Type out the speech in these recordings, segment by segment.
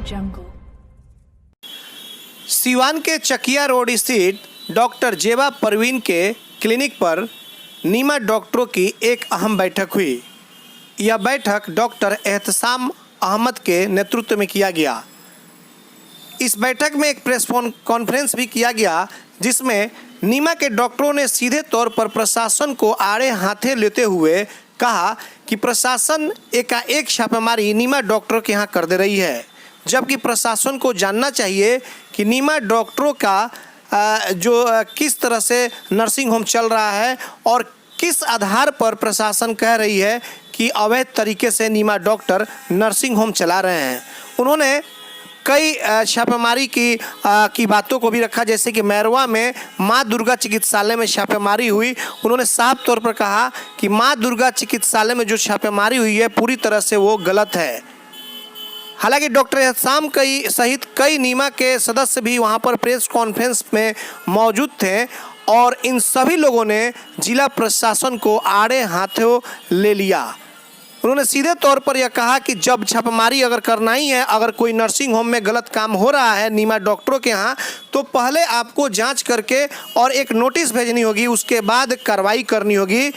jungle. Siwan के Chakiya road स्थित doctor जेबा परवीन के क्लिनिक पर नीमा डॉक्टरों की एक अहम बैठक हुई। यह बैठक डॉक्टर एहतसाम अहमद के नेतृत्व में किया गया। इस बैठक में एक प्रेस कॉन्फ्रेंस भी किया गया, जिसमें नीमा के डॉक्टरों ने सीधे तौर पर प्रशासन को आड़े हाथे लेते हुए कहा कि प्रशासन एकाएक छापेमारी नीमा डॉक्टरों के यहाँ कर दे रही है, जबकि प्रशासन को जानना चाहिए कि नीमा डॉक्टरों का जो किस तरह से नर्सिंग होम चल रहा है और किस आधार पर प्रशासन कह रही है कि अवैध तरीके से नीमा डॉक्टर नर्सिंग होम चला रहे हैं। उन्होंने कई छापेमारी की बातों को भी रखा, जैसे कि मैरवा में माँ दुर्गा चिकित्सालय में छापेमारी हुई। उन्होंने साफ तौर पर कहा कि माँ दुर्गा चिकित्सालय में जो छापेमारी हुई है पूरी तरह से वो गलत है। हालांकि डॉक्टर एहतसाम सहित कई नीमा के सदस्य भी वहां पर प्रेस कॉन्फ्रेंस में मौजूद थे और इन सभी लोगों ने जिला प्रशासन को आड़े हाथों ले लिया। उन्होंने सीधे तौर पर यह कहा कि जब छापेमारी अगर करना ही है, अगर कोई नर्सिंग होम में गलत काम हो रहा है नीमा डॉक्टरों के यहाँ, तो पहले आपको जांच करके और एक नोटिस भेजनी होगी, उसके बाद कार्रवाई करनी होगी।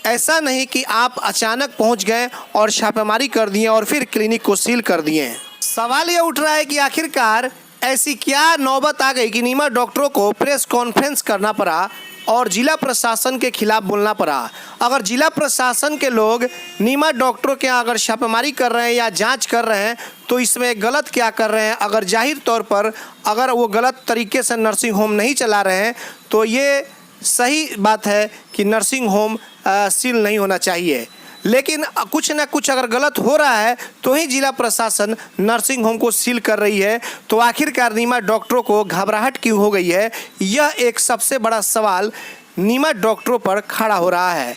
ऐसा नहीं कि आप अचानक पहुंच गए और छापेमारी कर दिए और फिर क्लिनिक को सील कर दिए। सवाल यह उठ रहा है कि आखिरकार ऐसी क्या नौबत आ गई कि नीमा डॉक्टरों को प्रेस कॉन्फ्रेंस करना पड़ा और जिला प्रशासन के खिलाफ बोलना पड़ा। अगर जिला प्रशासन के लोग नीमा डॉक्टरों के अगर छापेमारी कर रहे हैं या जांच कर रहे हैं तो इसमें गलत क्या कर रहे हैं? अगर जाहिर तौर पर अगर वो गलत तरीके से नर्सिंग होम नहीं चला रहे हैं तो ये सही बात है कि नर्सिंग होम सील नहीं होना चाहिए। लेकिन कुछ ना कुछ अगर गलत हो रहा है तो ही जिला प्रशासन नर्सिंग होम को सील कर रही है, तो आखिरकार नीमा डॉक्टरों को घबराहट क्यों हो गई है? यह एक सबसे बड़ा सवाल नीमा डॉक्टरों पर खड़ा हो रहा है।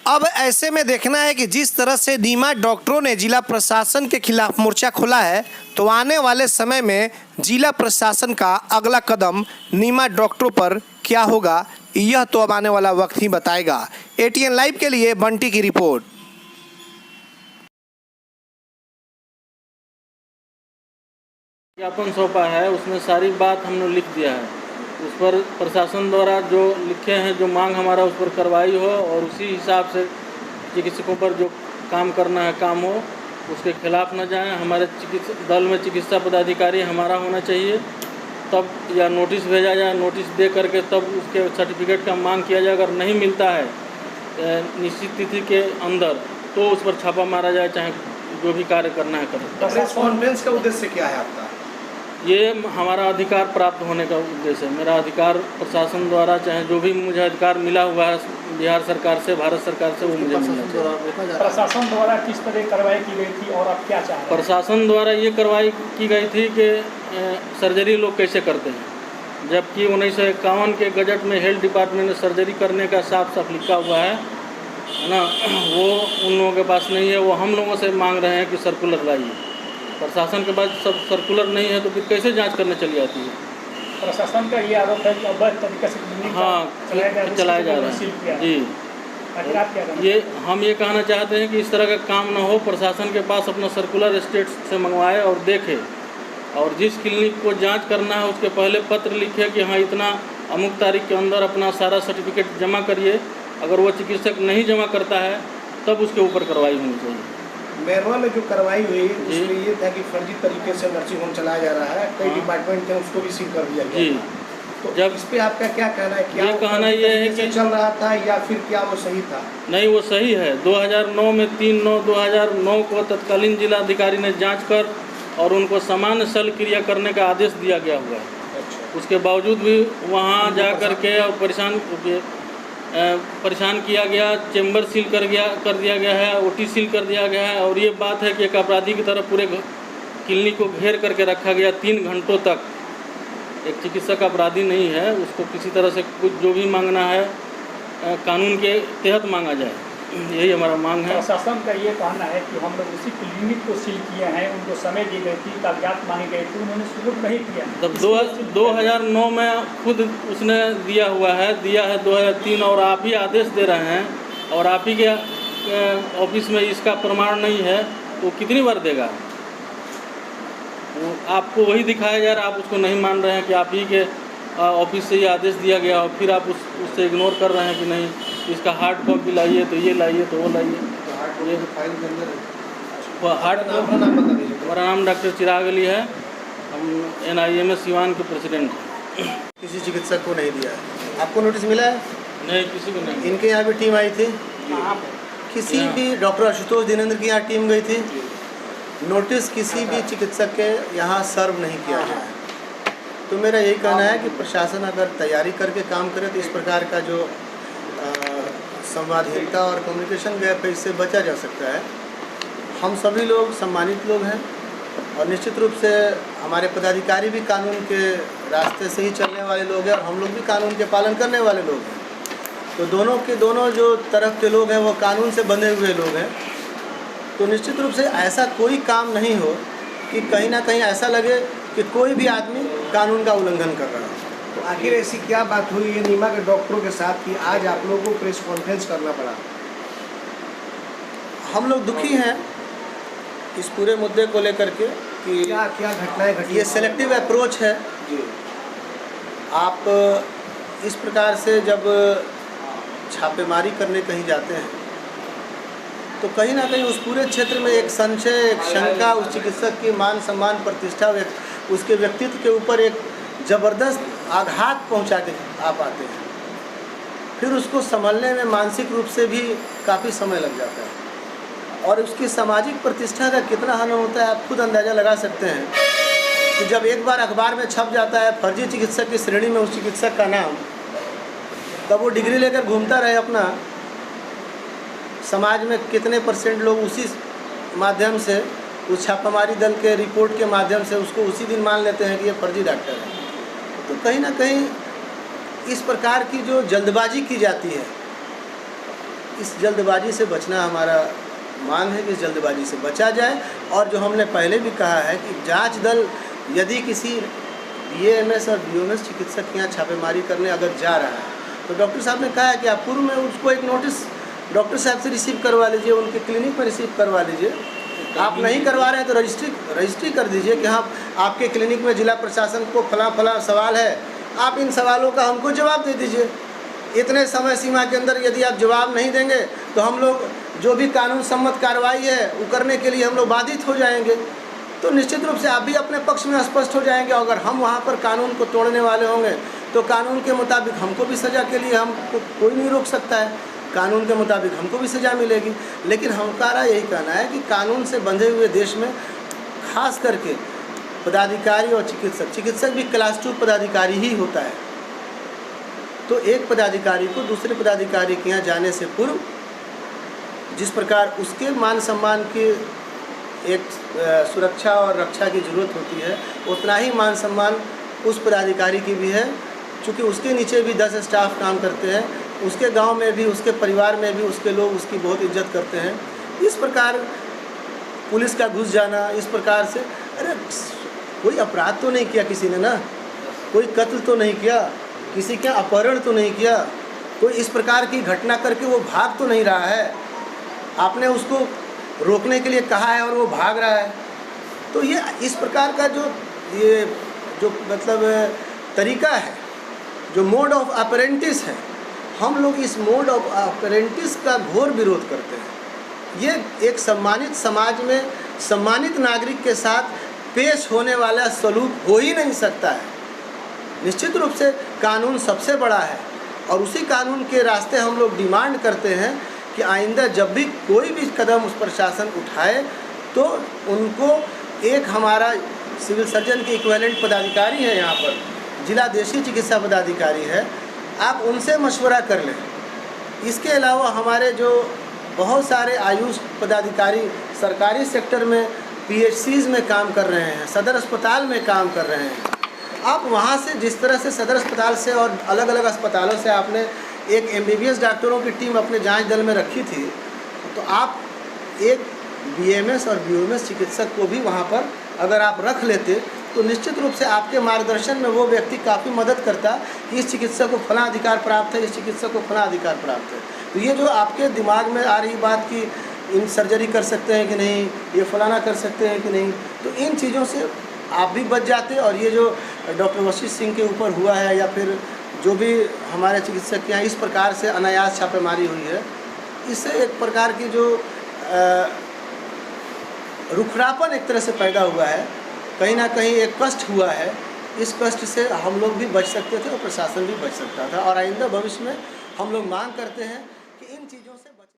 अब ऐसे में देखना है कि जिस तरह से नीमा डॉक्टरों ने जिला प्रशासन के खिलाफ मोर्चा खोला है, तो आने वाले समय में जिला प्रशासन का अगला कदम नीमा डॉक्टरों पर क्या होगा, यह तो अब आने वाला वक्त ही बताएगा। एटीएन लाइव के लिए बंटी की रिपोर्ट। ज्ञापन सौंपा है, उसमें सारी बात हमने लिख दिया है। उस पर प्रशासन द्वारा जो लिखे हैं, जो मांग हमारा, उस पर कार्रवाई हो और उसी हिसाब से चिकित्सकों पर जो काम करना है काम हो, उसके खिलाफ न जाएं। हमारे दल में चिकित्सा पदाधिकारी हमारा होना चाहिए, तब या नोटिस भेजा जाए, नोटिस दे करके तब उसके सर्टिफिकेट का मांग किया जाए। अगर नहीं मिलता है निश्चित तिथि के अंदर तो उस पर छापा मारा जाए, चाहे जो भी कार्य करना है करें। प्रेस कॉन्फ्रेंस का उद्देश्य क्या है आपका? ये हमारा अधिकार प्राप्त होने का उद्देश्य है। मेरा अधिकार प्रशासन द्वारा, चाहे जो भी मुझे अधिकार मिला हुआ है बिहार सरकार से, भारत सरकार से, वो मुझे मिला। प्रशासन द्वारा किस तरह कार्रवाई की गई थी और आप क्या चाह रहे हैं? प्रशासन द्वारा ये कार्रवाई की गई थी कि सर्जरी लोग कैसे करते हैं, जबकि 1951 के गजट में हेल्थ डिपार्टमेंट ने सर्जरी करने का साफ साफ लिखा हुआ है ना, वो उन लोगों के पास नहीं है। वो हम लोगों से मांग रहे हैं कि सर्कुलर लाइए। प्रशासन के पास सब सर्कुलर नहीं है तो फिर कैसे जांच करने चली जाती है? प्रशासन का ये आरोप है कि अवैध तरीके से चलाया जा रहा है जी। आखिर आप क्या कहना? ये हम ये कहना चाहते हैं कि इस तरह का काम ना हो। प्रशासन के पास अपना सर्कुलर स्टेट से मंगवाए और देखे, और जिस क्लिनिक को जांच करना है उसके पहले पत्र लिखे कि हाँ इतना अमुक तारीख के अंदर अपना सारा सर्टिफिकेट जमा करिए। अगर वो चिकित्सक नहीं जमा करता है तब उसके ऊपर कार्रवाई होनी चाहिए। मैरवा में जो कार्रवाई हुई उसमें ये था कि फर्जी तरीके से नर्सिंग होम चलाया जा रहा है, कई डिपार्टमेंट थे उसको भी सील कर दिया गया जी। तो जब इस पे आपका क्या कहना है? क्या ये कहना ये है कि चल रहा था या फिर क्या वो सही था? नहीं, वो सही है। 2009 में 3/9/2009 को तत्कालीन जिलाधिकारी ने जांच कर और उनको सामान्य शल्य क्रिया करने का आदेश दिया गया हुआ है। अच्छा। उसके बावजूद भी वहाँ जा कर के और परेशान किया गया, चेंबर सील कर दिया गया है, ओटी सील कर दिया गया है। और ये बात है कि एक अपराधी की तरह पूरे क्लिनिक को घेर करके रखा गया 3 घंटों तक। एक चिकित्सक अपराधी नहीं है, उसको किसी तरह से कुछ जो भी मांगना है कानून के तहत मांगा जाए, यही हमारा मांग है। प्रशासन का ये कहना है कि हम लोग उसी क्लिनिक को सील किए हैं, उनको समय दी गई थी, कागजात मांगे गए थे, उन्होंने सुलभ नहीं किया। तब 2009 में खुद उसने दिया है 2003, और आप ही आदेश दे रहे हैं और आप ही के ऑफिस में इसका प्रमाण नहीं है, तो कितनी बार देगा? वो आपको वही दिखाया जा रहा है, आप उसको नहीं मान रहे हैं कि आप ही के ऑफिस से ये आदेश दिया गया और फिर आप उससे इग्नोर कर रहे हैं कि नहीं इसका हार्ड कॉपी लाइए, तो ये लाइए, तो वो लाइए। ये फाइल के अंदर हार्ड कॉपी। हमारा नाम डॉक्टर चिराग अली है, हम NIMS सिवान के प्रेसिडेंट हैं। किसी चिकित्सक को नहीं दिया है। आपको नोटिस मिला है? नहीं, किसी को नहीं। इनके यहाँ भी टीम आई थी, किसी भी डॉक्टर आशुतोष दिनेंद्र की यहाँ टीम गई थी, नोटिस किसी भी चिकित्सक के यहाँ सर्व नहीं किया गया है। तो मेरा यही कहना है कि प्रशासन अगर तैयारी करके काम करे तो इस प्रकार का जो संवादहीनता और कम्युनिकेशन गैप है इससे बचा जा सकता है। हम सभी लोग सम्मानित लोग हैं और निश्चित रूप से हमारे पदाधिकारी भी कानून के रास्ते से ही चलने वाले लोग हैं और हम लोग भी कानून के पालन करने वाले लोग हैं। तो दोनों जो तरफ के लोग हैं वो कानून से बंधे हुए लोग हैं। तो निश्चित रूप से ऐसा कोई काम नहीं हो कि कहीं ना कहीं ऐसा लगे कि कोई भी आदमी कानून का उल्लंघन कर रहा है। तो आखिर ऐसी क्या बात हुई है नीमा के डॉक्टरों के साथ कि आज आप लोगों को प्रेस कॉन्फ्रेंस करना पड़ा? हम लोग दुखी हैं इस पूरे मुद्दे को लेकर के कि क्या क्या घटनाएं घटी? ये सेलेक्टिव अप्रोच है। जी। आप इस प्रकार से जब छापेमारी करने कहीं जाते हैं तो कहीं ना कहीं उस पूरे क्षेत्र में एक संशय, एक शंका, उस चिकित्सक की मान सम्मान, प्रतिष्ठा, उसके व्यक्तित्व के ऊपर एक ज़बरदस्त आघात पहुंचा के आप आते हैं। फिर उसको संभलने में मानसिक रूप से भी काफ़ी समय लग जाता है और उसकी सामाजिक प्रतिष्ठा का कितना हानि होता है आप खुद अंदाज़ा लगा सकते हैं कि जब एक बार अखबार में छप जाता है फर्जी चिकित्सक की श्रेणी में उस चिकित्सक का नाम, तब वो डिग्री लेकर घूमता रहे अपना, समाज में कितने % लोग उसी माध्यम से, उस छापामारी दल के रिपोर्ट के माध्यम से उसको उसी दिन मान लेते हैं कि ये फर्जी डॉक्टर है। तो कहीं ना कहीं इस प्रकार की जो जल्दबाजी की जाती है, इस जल्दबाजी से बचना हमारा मांग है कि इस जल्दबाजी से बचा जाए। और जो हमने पहले भी कहा है कि जांच दल यदि किसी BAMS और BOMS चिकित्सक के यहाँ छापेमारी करने अगर जा रहा है तो डॉक्टर साहब ने कहा है कि आप पूर्व में उसको एक नोटिस डॉक्टर साहब से रिसीव करवा लीजिए, उनके क्लिनिक में रिसीव करवा लीजिए। आप नहीं करवा रहे हैं तो रजिस्ट्री कर दीजिए कि हाँ आपके क्लिनिक में जिला प्रशासन को फला सवाल है, आप इन सवालों का हमको जवाब दे दीजिए। इतने समय सीमा के अंदर यदि आप जवाब नहीं देंगे तो हम लोग जो भी कानून सम्मत कार्रवाई है वो करने के लिए हम लोग बाधित हो जाएंगे। तो निश्चित रूप से आप भी अपने पक्ष में स्पष्ट हो जाएंगे। अगर हम वहाँ पर कानून को तोड़ने वाले होंगे तो कानून के मुताबिक हमको भी सज़ा के लिए हमको कोई नहीं रोक सकता है, कानून के मुताबिक हमको भी सज़ा मिलेगी। लेकिन हमारा यही कहना है कि कानून से बंधे हुए देश में खास करके पदाधिकारी और चिकित्सक भी क्लास 2 पदाधिकारी ही होता है। तो एक पदाधिकारी को दूसरे पदाधिकारी के यहाँ जाने से पूर्व जिस प्रकार उसके मान सम्मान की एक सुरक्षा और रक्षा की ज़रूरत होती है, उतना ही मान सम्मान उस पदाधिकारी की भी है। चूँकि उसके नीचे भी 10 स्टाफ काम करते हैं, उसके गांव में भी, उसके परिवार में भी उसके लोग उसकी बहुत इज्जत करते हैं। इस प्रकार पुलिस का घुस जाना, इस प्रकार से, अरे कोई अपराध तो नहीं किया किसी ने ना, कोई कत्ल तो नहीं किया, किसी का अपहरण तो नहीं किया, कोई इस प्रकार की घटना करके वो भाग तो नहीं रहा है। आपने उसको रोकने के लिए कहा है और वो भाग रहा है। तो ये इस प्रकार का जो मतलब तरीका है, जो मोड ऑफ ऑपरेंटिस है, हम लोग इस मोड ऑफ ऑपरेंटिस का घोर विरोध करते हैं। ये एक सम्मानित समाज में सम्मानित नागरिक के साथ पेश होने वाला सलूक हो ही नहीं सकता है। निश्चित रूप से कानून सबसे बड़ा है और उसी कानून के रास्ते हम लोग डिमांड करते हैं कि आइंदा जब भी कोई भी कदम उस प्रशासन उठाए तो उनको एक हमारा सिविल सर्जन के इक्विवेलेंट पदाधिकारी है, यहाँ पर जिला देशी चिकित्सा पदाधिकारी है, आप उनसे मशवरा कर लें। इसके अलावा हमारे जो बहुत सारे आयुष पदाधिकारी सरकारी सेक्टर में PHCs में काम कर रहे हैं, सदर अस्पताल में काम कर रहे हैं, आप वहाँ से जिस तरह से सदर अस्पताल से और अलग अलग अस्पतालों से आपने एक MBBS डॉक्टरों की टीम अपने जांच दल में रखी थी, तो आप एक BAMS और BOMS चिकित्सक को भी वहाँ पर अगर आप रख लेते तो निश्चित रूप से आपके मार्गदर्शन में वो व्यक्ति काफ़ी मदद करता कि इस चिकित्सक को फला अधिकार प्राप्त है, इस चिकित्सक को फला अधिकार प्राप्त है। तो ये जो आपके दिमाग में आ रही बात कि इन सर्जरी कर सकते हैं कि नहीं, ये फलाना कर सकते हैं कि नहीं, तो इन चीज़ों से आप भी बच जाते। और ये जो डॉक्टर वशिष्ठ सिंह के ऊपर हुआ है या फिर जो भी हमारे चिकित्सक के यहाँ इस प्रकार से अनायास छापेमारी हुई है, इससे एक प्रकार की जो रुखरापन एक तरह से पैदा हुआ है, कहीं ना कहीं एक कष्ट हुआ है। इस कष्ट से हम लोग भी बच सकते थे और प्रशासन भी बच सकता था। और आइंदा भविष्य में हम लोग मांग करते हैं